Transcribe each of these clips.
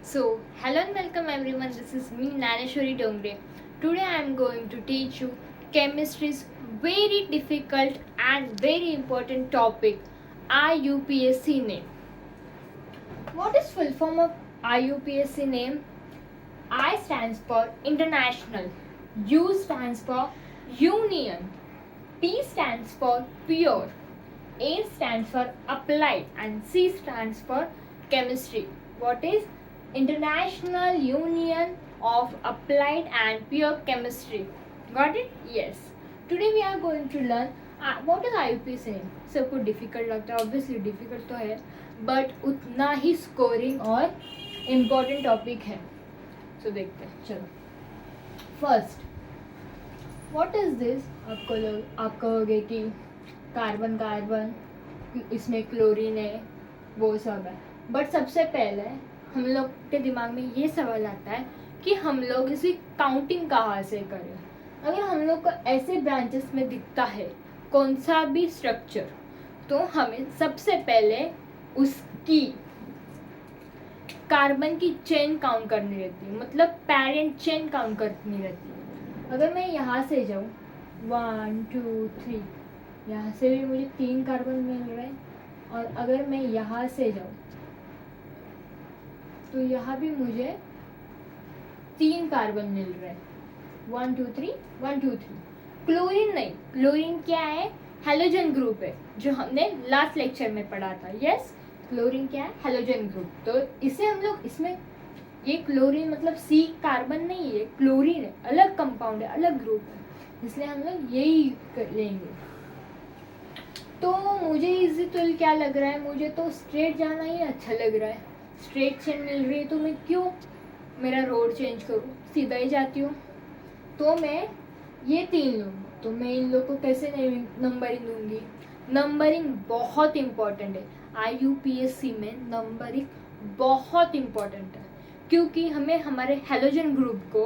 So, hello and welcome everyone. This is me, Naneshwari Dongre. Today I am going to teach you chemistry's very difficult and very important topic, IUPAC name. What is full form of IUPAC name? I stands for International, U stands for Union, P stands for Pure, A stands for Applied, and C stands for Chemistry. What is International Union of Applied and Pure Chemistry? Got it? Yes. Today we are going to learn what is IUPAC name. सबको difficult लगता है, obviously difficult तो है, but उतना ही scoring और important topic है. सो देखते हैं. चलो फर्स्ट व्हाट इज दिस. आप कहोगे कि कार्बन कार्बन, इसमें क्लोरीन है, वो सब है. बट सबसे पहले हम लोग के दिमाग में ये सवाल आता है कि हम लोग इसी काउंटिंग कहाँ से करें. अगर हम लोग को ऐसे ब्रांचेस में दिखता है कौन सा भी स्ट्रक्चर, तो हमें सबसे पहले उसकी कार्बन की चेन काउंट करनी रहती है, मतलब पेरेंट चेन काउंट करनी रहती है. अगर मैं यहाँ से जाऊँ 1 2 3, यहाँ से भी मुझे 3 कार्बन मिल रहे हैं, और अगर मैं यहाँ से जाऊँ तो यहाँ भी मुझे 3 कार्बन मिल रहे हैं. 1 2 3 1 2 3. क्लोरीन नहीं, क्लोरीन क्या है? हेलोजन ग्रुप है, जो हमने लास्ट लेक्चर में पढ़ा था. यस, क्लोरीन क्या है? Halogen group. तो इसे हम लोग इसमें ये क्लोरीन मतलब C कार्बन नहीं है, क्लोरीन है, अलग कंपाउंड है, अलग ग्रुप है, इसलिए हम लोग यही कर लेंगे. तो मुझे इजी तो क्या लग रहा है, मुझे तो स्ट्रेट जाना ही अच्छा लग रहा है. स्ट्रेट चेन मिल रही है तो मैं क्यों मेरा रोड चेंज करूँ, सीधा ही जाती हूँ. तो मैं ये 3 लूँगी, तो मैं इन लोग को कैसे नंबरिंग दूंगी. नंबरिंग बहुत इम्पॉर्टेंट है. IUPAC में नंबरिंग बहुत इम्पॉर्टेंट है, क्योंकि हमें हमारे हेलोजन ग्रुप को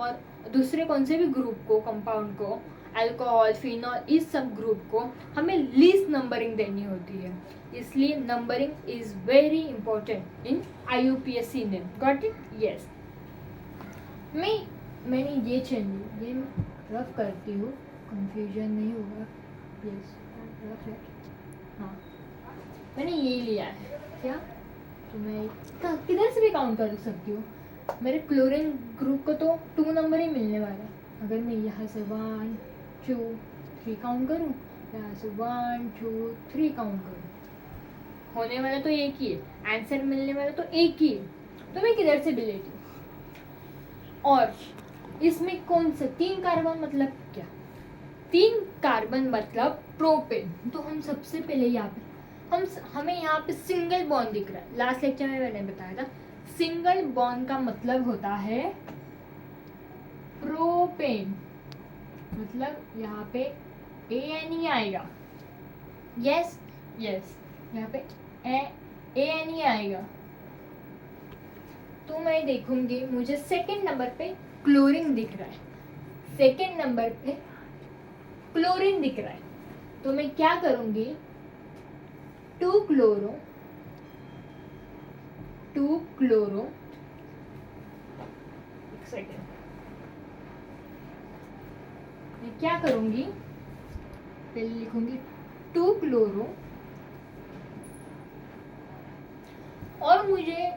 और दूसरे कौन से भी ग्रुप को, कंपाउंड को, अल्कोहल, फिनॉल, इस सब ग्रुप को हमें लीस्ट नंबरिंग देनी होती है. इसलिए numbering is very important in IUPAC name. Got it? Yes. मैंने ये चेन ये रफ करती हूँ, कंफ्यूजन नहीं होगा. यस, रफ है. हाँ, मैंने ये लिया है. क्या? तो मैं किधर से भी काउंट कर सकती हूँ. मेरे क्लोरीन ग्रुप को तो 2 नंबर ही मिलने वाला है. अगर मैं यहाँ से 1 2 3 काउंट करूँ, यहाँ से 1 2 3 काउंट करूँ, होने वाला तो एक ही है, आंसर मिलने वाला तो एक ही है. तो मैं किधर से भी लेती हूँ. और इसमें कौन सा 3 कार्बन मतलब क्या? 3 कार्बन मतलब प्रोपेन. तो हम सबसे पहले यहाँ पे हमें यहाँ पे सिंगल बॉन्ड दिख रहा है. लास्ट लेक्चर में मैंने बताया था सिंगल बॉन्ड का मतलब होता है प्रोपेन. मतलब यहाँ पे ANE आएगा. यस यस, यहाँ पे ANE आएगा. तो मैं देखूंगी मुझे सेकंड नंबर पे क्लोरीन दिख रहा है, सेकंड नंबर पे क्लोरीन दिख रहा है. तो मैं क्या करूंगी, 2 क्लोरो एक सेकेंड, मैं क्या करूंगी, पहले लिखूंगी 2 क्लोरो, और मुझे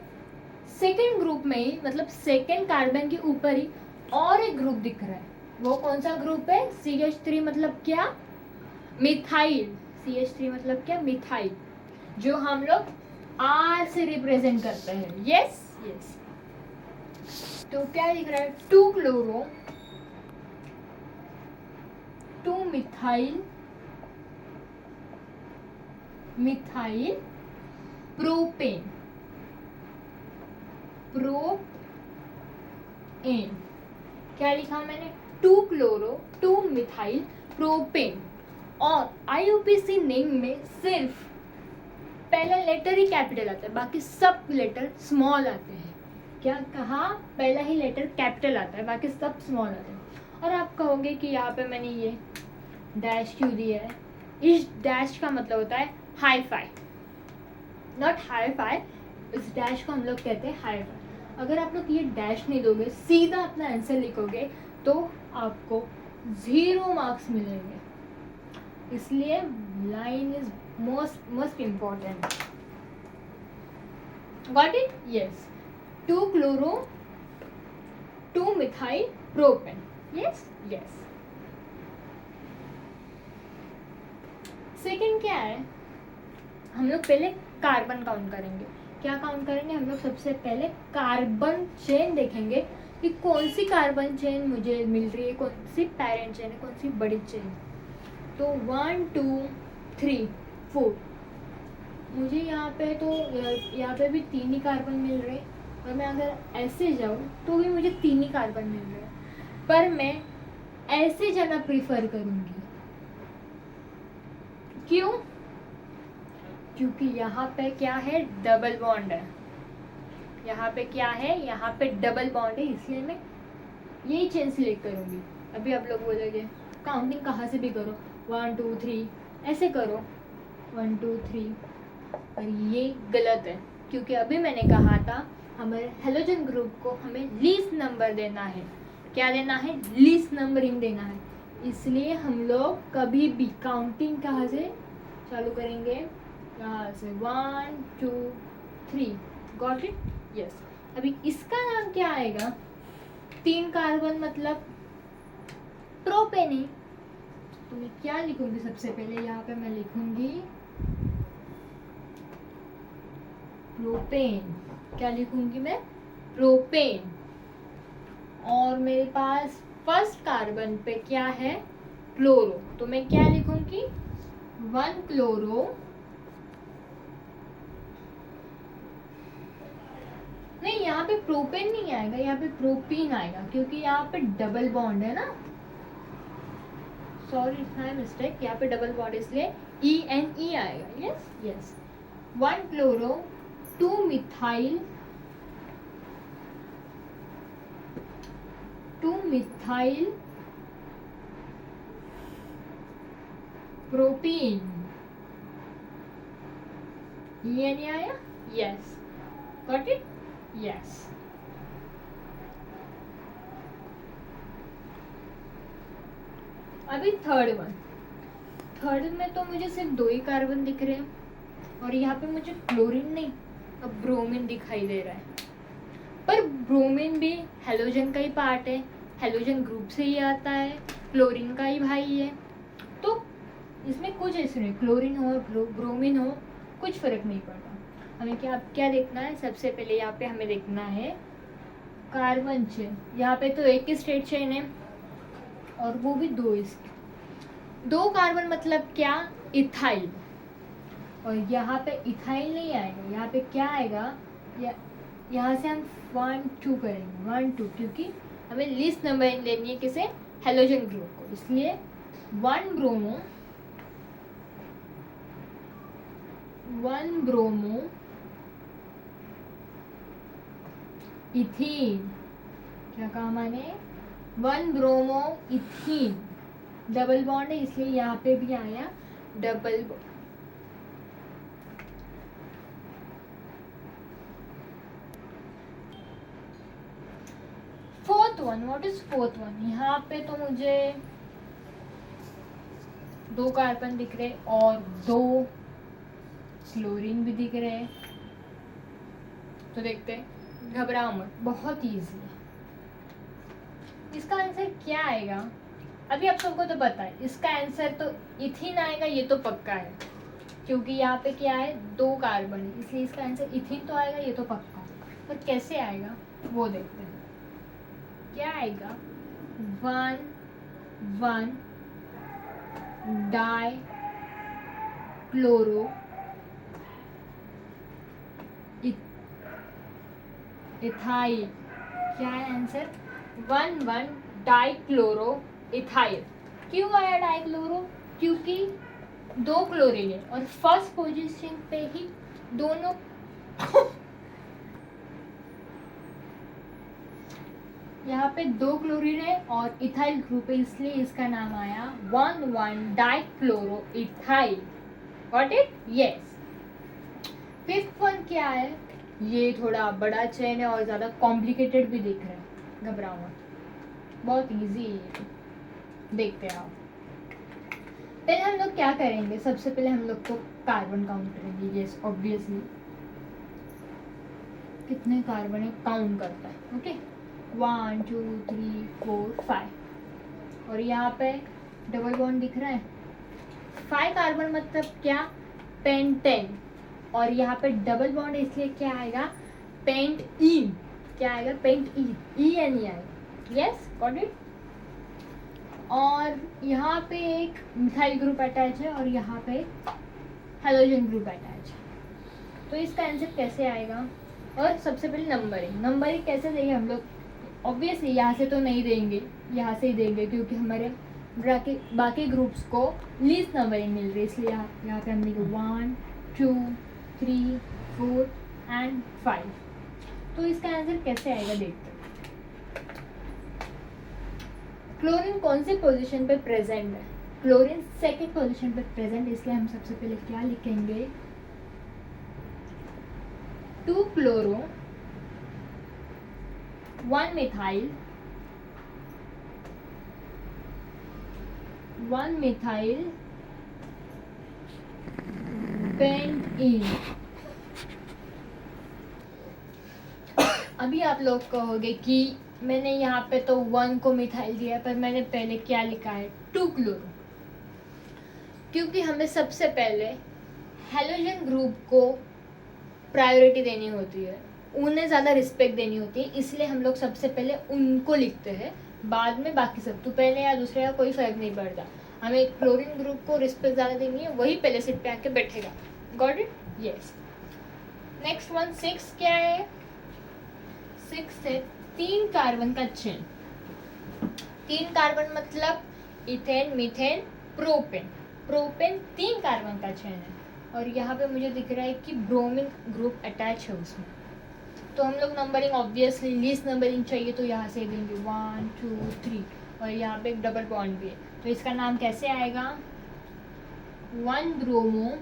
सेकेंड ग्रुप में ही, मतलब सेकेंड कार्बन के ऊपर ही और एक ग्रुप दिख रहा है. वो कौन सा ग्रुप है? CH3 मतलब क्या? मिथाइल. CH3 मतलब क्या? मिथाइल, जो हम लोग R से रिप्रेजेंट करते हैं. Yes yes. तो क्या दिख रहा है? 2 क्लोरो 2 मिथाइल प्रोपेन. क्या लिखा मैंने? 2 क्लोरो 2 मिथाइल प्रोपेन. और IUPAC नेम में सिर्फ पहला लेटर ही कैपिटल आता है, बाकी सब लेटर स्मॉल आते हैं. क्या कहा? पहला ही लेटर कैपिटल आता है, बाकी सब स्मॉल आते हैं. और आप कहोगे कि यहाँ पे मैंने ये डैश क्यों दिया है? इस डैश का मतलब होता है hi fi, not hi fi. इस डैश को हम लोग कहते हैं हाई फाई. अगर आप लोग ये डैश नहीं दोगे, सीधा अपना आंसर लिखोगे, तो आपको 0 मार्क्स मिलेंगे। इसलिए line is most important. Got it? Yes. 2 chloro 2 methyl propane. Yes yes. Second क्या है, हम लोग पहले कार्बन काउंट करेंगे। क्या काउंट करेंगे? हम लोग सबसे पहले कार्बन चेन देखेंगे कि कौन सी कार्बन चेन मुझे मिल रही है, कौन सी पेरेंट चेन है, कौन सी बड़ी चेन। तो 1 2 3 4, मुझे यहाँ पे तो यहाँ पे भी 3 ही कार्बन मिल रहे, और मैं अगर ऐसे जाऊँ तो भी मुझे 3 ही कार्बन मिल रहे, पर मैं ऐसे जाना प्रीफर करूँगी। क्यों? क्योंकि यहाँ पे क्या है, डबल बॉन्ड है। यहाँ पे क्या है, यहाँ पे डबल बॉन्ड है, इसलिए मैं यही चेन सिलेक्ट करूँगी। अभी आप लोग बोलोगे काउंटिंग कहाँ से भी करो, 1 2 3 ऐसे करो, 1 2 3, पर ये गलत है, क्योंकि अभी मैंने कहा था हमारे हेलोजन ग्रुप को हमें लीस्ट नंबर देना है। क्या देना है? लीस्ट नंबरिंग देना है। इसलिए हम लोग कभी भी काउंटिंग कहाँ से चालू करेंगे, यहाँ से 1 2 3। Got it? यस। अभी इसका नाम क्या आएगा? 3 कार्बन मतलब प्रोपेन है। तो मैं क्या लिखूंगी? सबसे पहले यहाँ पे मैं लिखूंगी प्रोपेन। क्या लिखूंगी मैं? प्रोपेन। और मेरे पास फर्स्ट कार्बन पे क्या है? क्लोरो। तो मैं क्या लिखूंगी? 1 क्लोरो, नहीं यहाँ पे प्रोपेन नहीं आएगा, यहाँ पे प्रोपीन आएगा, क्योंकि यहाँ पे डबल बॉन्ड है ना। सॉरी, इट्स माय मिस्टेक, यहाँ पे डबल बॉन्ड इसलिए ENE आएगा। Yes yes. 1 chloro 2 methyl 2 methyl propene. ENE आया? यस। Got it? यस। अभी थर्ड वन। थर्ड में तो मुझे सिर्फ 2 ही कार्बन दिख रहे हैं, और यहाँ पे मुझे क्लोरीन नहीं, अब ब्रोमीन दिखाई दे रहा है। पर ब्रोमीन भी हेलोजन का ही पार्ट है, हेलोजन ग्रुप से ही आता है, क्लोरीन का ही भाई है। तो इसमें कुछ ऐसे नहीं, क्लोरीन हो ब्रोमीन हो, कुछ फर्क नहीं पड़ता। हमें क्या देखना है? सबसे पहले यहाँ पे हमें देखना है कार्बन चेन। यहाँ पे तो एक ही स्ट्रेट चेन है, और वो भी 2 इसके 2 कार्बन मतलब क्या? इथाइल। और यहाँ पे इथाइल नहीं आएगा, यहाँ पे क्या आएगा? यहाँ से हम 1 2 करेंगे, 1 2, क्योंकि हमें लिस्ट नंबर लेनी है किसे? हेलोजन ग्रुप को। इसलिए 1 ब्रोमो 1 ब्रोमो इथीन। क्या कहा मैंने? 1 ब्रोमो इथीन। डबल बॉन्ड है, इसलिए यहाँ पे भी आया double bond. Fourth one, what is fourth one? यहाँ पे तो मुझे 2 कार्बन दिख रहे और 2 क्लोरीन भी दिख रहे हैं। तो देखते हैं, घबराओ मत, बहुत इजी है। इसका आंसर क्या आएगा? अभी आप सबको तो पता है, इसका आंसर तो इथीन आएगा, ये तो पक्का है, क्योंकि यहाँ पे क्या है? 2 कार्बन है, इसलिए इसका आंसर इथीन तो आएगा, ये तो पक्का है। पर कैसे आएगा वो देखते हैं। क्या आएगा? 1 1 डाई क्लोरो इथाइल। क्या है आंसर? 1 1 die chloro ethyl. क्यों आया डाई क्लोरो? क्योंकि 2 क्लोरीन है, और फर्स्ट पोजीशन पे ही दोनों यहाँ पे 2 क्लोरीन है और इथाइल ग्रुप है, इसलिए इसका नाम आया 1 1 die chloro ethyl. Got it? Yes. Fifth one क्या है? ये थोड़ा बड़ा चेन है और ज़्यादा कॉम्प्लिकेटेड भी दिख रहा है, घबराओ मत, बहुत इजी है ये तो। देखते हैं आप। पहले हम लोग क्या करेंगे, सबसे पहले हम लोग तो कार्बन काउंट करेंगे। यस ऑब्वियसली, कितने कार्बन है काउंट करता है। ओके 1 2 3 4 5 और यहाँ पे डबल बॉन्ड दिख रहा है 5 कार्बन, मतलब क्या, पेंटेन। और यहाँ पे डबल बॉन्ड इसलिए क्या आएगा, पेंट ईन। क्या आएगा, पेंट ई, ई एन ई आएगा। Yes got it. और यहाँ पे एक मिथाइल ग्रुप अटैच है और यहाँ पे हाइड्रोजन ग्रुप अटैच है। तो इसका आंसर कैसे आएगा। और सबसे पहले नंबरिंग कैसे देंगे हम लोग, ऑब्वियसली यहाँ से तो नहीं देंगे, यहाँ से ही देंगे क्योंकि हमारे बाकी ग्रुप्स को लीस्ट नंबरिंग मिल रही है, इसलिए यहाँ पे हम लिखे 1 2 3 4 एंड 5। तो इसका आंसर कैसे आएगा देखते हैं। क्लोरीन कौन से पोजीशन पे प्रेजेंट है, क्लोरीन सेकंड पोजीशन पे प्रेजेंट, इसलिए हम सबसे पहले क्या लिखेंगे, 2 क्लोरो 1 मिथाइल 1 मिथाइल पेंटीन। अभी आप लोग कहोगे कि मैंने यहाँ पे तो 1 को मिथाइल दिया पर मैंने पहले क्या लिखा है, 2 क्लोरो, क्योंकि हमें सबसे पहले हैलोजन ग्रुप को प्रायोरिटी देनी होती है, उन्हें ज़्यादा रिस्पेक्ट देनी होती है, इसलिए हम लोग सबसे पहले उनको लिखते हैं, बाद में बाकी सब। तो पहले या दूसरे का कोई फर्क नहीं पड़ता, हमें क्लोरीन ग्रुप को रिस्पेक्ट ज़्यादा देनी है, वही पहले सीट पे आके बैठेगा। Got it. Yes. Next one 6 क्या है, 6 से 3 कार्बन का चेन। 3 कार्बन मतलब ethane methane propane, propane 3 carbon का चेन है। और यहाँ पे मुझे दिख रहा है कि ब्रोमीन ग्रुप अटैच है उसमें। तो हम लोग नंबरिंग ऑब्वियसली लीस्ट नंबरिंग चाहिए, तो यहाँ से देंगे 1 2 3 और यहाँ पे एक डबल बॉन्ड भी है, तो इसका नाम कैसे आएगा, 1 ब्रोमो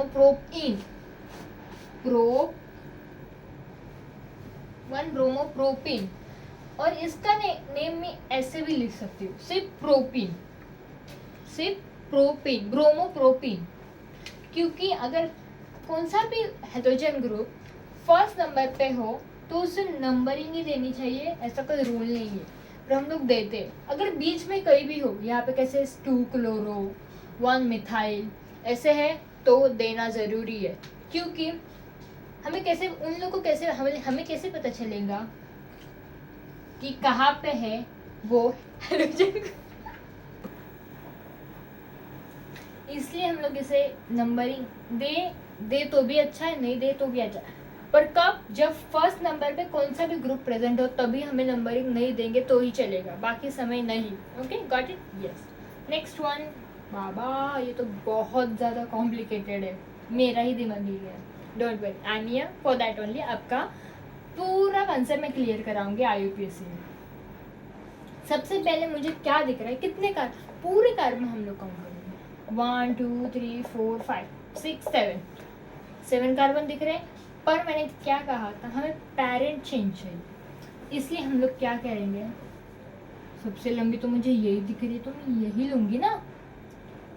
प्रोपीन, 1 ब्रोमो प्रोपीन। और इसका नेम में ऐसे भी लिख सकती हूँ, सिर्फ प्रोपीन ब्रोमो प्रोपीन, क्योंकि अगर कौन सा भी हाइड्रोजन ग्रुप फर्स्ट नंबर पे हो तो उसे नंबरिंग ही देनी चाहिए, ऐसा कोई रूल नहीं है, पर हम लोग देते हैं। अगर बीच में कहीं भी हो, यहाँ पे कैसे 2 क्लोरो 1 मिथाइल ऐसे है तो देना ज़रूरी है, क्योंकि हमें कैसे उन लोगों को कैसे हमें कैसे पता चलेगा कि कहाँ पे है वो हाइड्रोजन, इसलिए हम लोग इसे नंबरिंग दे तो भी अच्छा है, नहीं दे तो भी अच्छा है, पर कब, जब फर्स्ट नंबर पे कौन सा भी ग्रुप प्रेजेंट हो तभी हमें नंबरिंग नहीं देंगे तो ही चलेगा, बाकी समय नहीं। Okay got it. Yes. Next one, बाबा ये तो बहुत ज़्यादा कॉम्प्लिकेटेड है, मेरा ही दिमाग हिल गया। Don't worry, I am here for that only. आपका पूरा कंसेप्ट मैं क्लियर कराऊंगी IUPAC में। सबसे पहले मुझे क्या दिख रहा है, कितने पूरे कार्बन हम लोग काउंट करेंगे, 1 2 3 4 5 6 7 कार्बन दिख रहे हैं, पर मैंने क्या कहा था, हमें पेरेंट चेन चाहिए, इसलिए हम लोग क्या करेंगे, सबसे लंबी तो मुझे यही दिख रही है तो मैं यही लूँगी ना,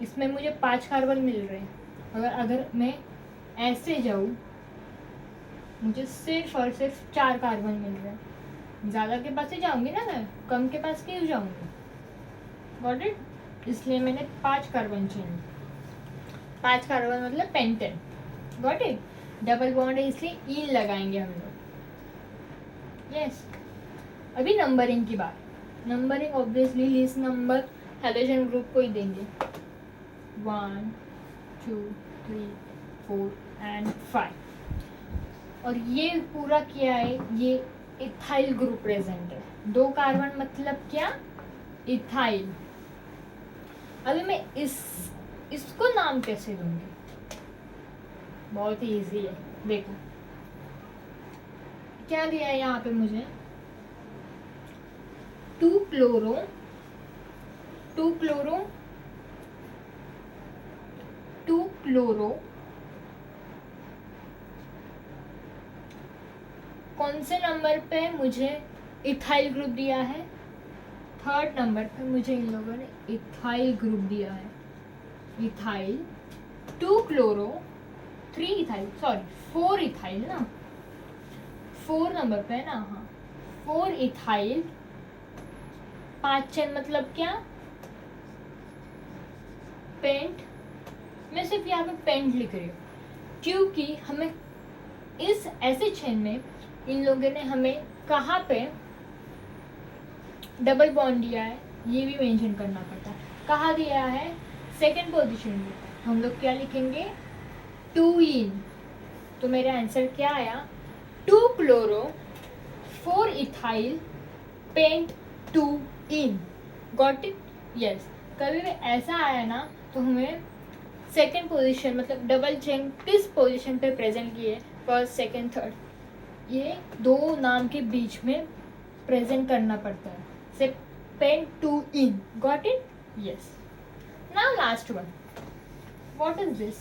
इसमें मुझे 5 कार्बन मिल रहे हैं। अगर मैं ऐसे जाऊँ मुझे सिर्फ और सिर्फ 4 कार्बन मिल रहे हैं, ज़्यादा के पास ही जाऊँगी ना, मैं कम के पास क्यों जाऊँगी। Got it. इसलिए मैंने 5 कार्बन चाहिए, 5 कार्बन मतलब pentane. Got it. Double bond है इसलिए ईन लगाएंगे हम लोग। यस। अभी नंबरिंग की बात, numbering obviously least number hydrogen group को ही देंगे, 1 2 3 4 एंड 5। और ये पूरा क्या है, ये इथाइल ग्रुप प्रेजेंट है, 2 कार्बन मतलब क्या, इथाइल। अभी मैं इसको नाम कैसे दूंगी, बहुत ही इजी है। देखो क्या दिया है यहाँ पे मुझे, 2 क्लोरो 2 क्लोरो कौन से नंबर पे मुझे इथाइल ग्रुप दिया है? थर्ड नंबर पे मुझे इन लोगों ने इथाइल ग्रुप दिया है। Ethyl 2 chloro 3 ethyl, sorry 4 ethyl ना, 4 नंबर पे है ना, हाँ 4 इथाइल 5 चेन, मतलब क्या? पेंट। मैं सिर्फ यहाँ पे पेंट लिख रही हूँ क्योंकि हमें इस ऐसे चेन में इन लोगों ने हमें कहाँ पे डबल बॉन्ड दिया है ये भी मेंशन करना पड़ता है। कहाँ दिया है? सेकंड पोजीशन में। हम लोग क्या लिखेंगे? 2 इन। तो मेरा आंसर क्या आया? 2 chloro 4 ethyl pent 2 ene. Got it? Yes. कभी भी ऐसा आया ना तो हमें सेकंड पोजीशन मतलब डबल चेन किस पोजीशन पे प्रेजेंट किए, फर्स्ट सेकंड थर्ड, ये दो नाम के बीच में प्रेजेंट करना पड़ता है। से pent 2 ene. Got it? Yes. Now last one, what is this?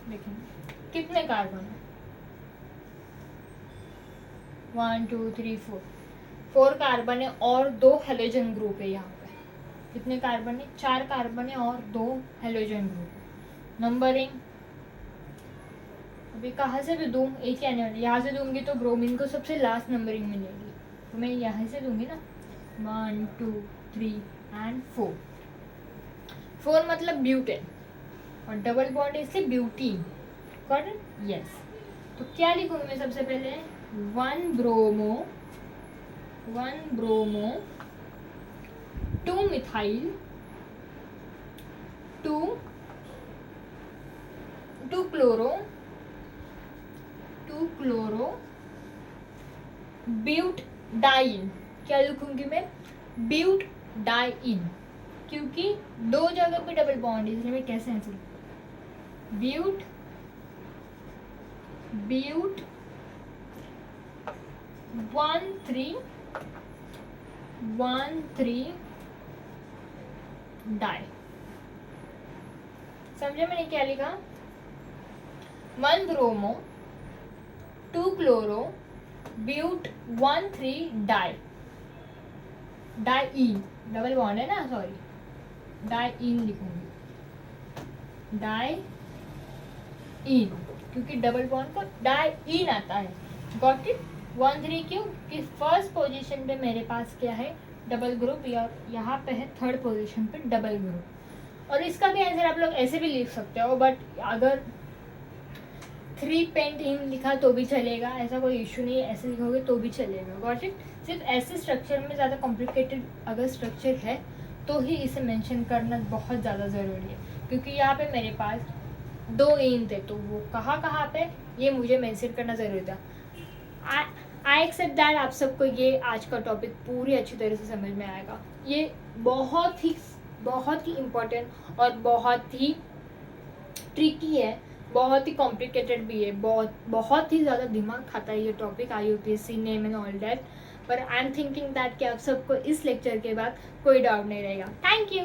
देखेंगे कितने कार्बन है? 1 2 3 4 कार्बन है और 2 हेलोजन ग्रुप है। यहाँ पे कितने कार्बन है? 4 कार्बन है और 2 हेलोजन ग्रुप। नंबरिंग अभी कहाँ से भी दूँ, एक ही आने वाली। यहाँ से दूंगी तो ब्रोमीन को सबसे लास्ट नंबरिंग मिलेगी, तो मैं यहाँ से दूंगी ना 1 2 3 एंड 4। 4 मतलब ब्यूटेन और डबल बॉन्ड इसलिए ब्यूटीन। Got it? यस। तो क्या लिखूंगी मैं सबसे पहले? 1 bromo 2 methyl 2 chloro but diene. क्या लिखूंगी मैं? ब्यूट डाइन, क्योंकि 2 जगह पे डबल बॉन्ड है इसलिए मैं कैसे आंसर? ब्यूट 1 3 डाई। समझे मैंने क्या लिखा? 1 bromo 2 chloro but 1 3 di. Di double bond है ना, सॉरी डाई लिखूंगी। डाई इन, क्योंकि डबल बॉन्ड को डाई आता है। Got it? 1 3 क्यों? कि फर्स्ट पोजीशन पे मेरे पास क्या है? डबल ग्रुप, या यहाँ पे है थर्ड पोजीशन पे डबल ग्रुप। और इसका भी आंसर आप लोग ऐसे भी लिख सकते हो, बट अगर 3 पेंट इन लिखा तो भी चलेगा, ऐसा कोई इशू नहीं है, ऐसे लिखोगे तो भी चलेगा। Got it? सिर्फ ऐसे स्ट्रक्चर में ज़्यादा कॉम्प्लिकेटेड अगर स्ट्रक्चर है तो ही इसे मेंशन करना बहुत ज़्यादा ज़रूरी है, क्योंकि यहाँ पे मेरे पास 2 इन थे तो वो कहाँ पे ये मुझे मेंशन करना ज़रूरी था। आई एक्सेप्ट दैट आप सबको ये आज का टॉपिक पूरी अच्छी तरह से समझ में आएगा। ये बहुत ही इम्पोर्टेंट और बहुत ही ट्रिकी है, बहुत ही कॉम्प्लिकेटेड भी है, बहुत ही ज़्यादा दिमाग खाता है ये topic, IUPAC name and all that. पर आई एम थिंकिंग दैट कि आप सबको इस लेक्चर के बाद कोई डाउट नहीं रहेगा। Thank you.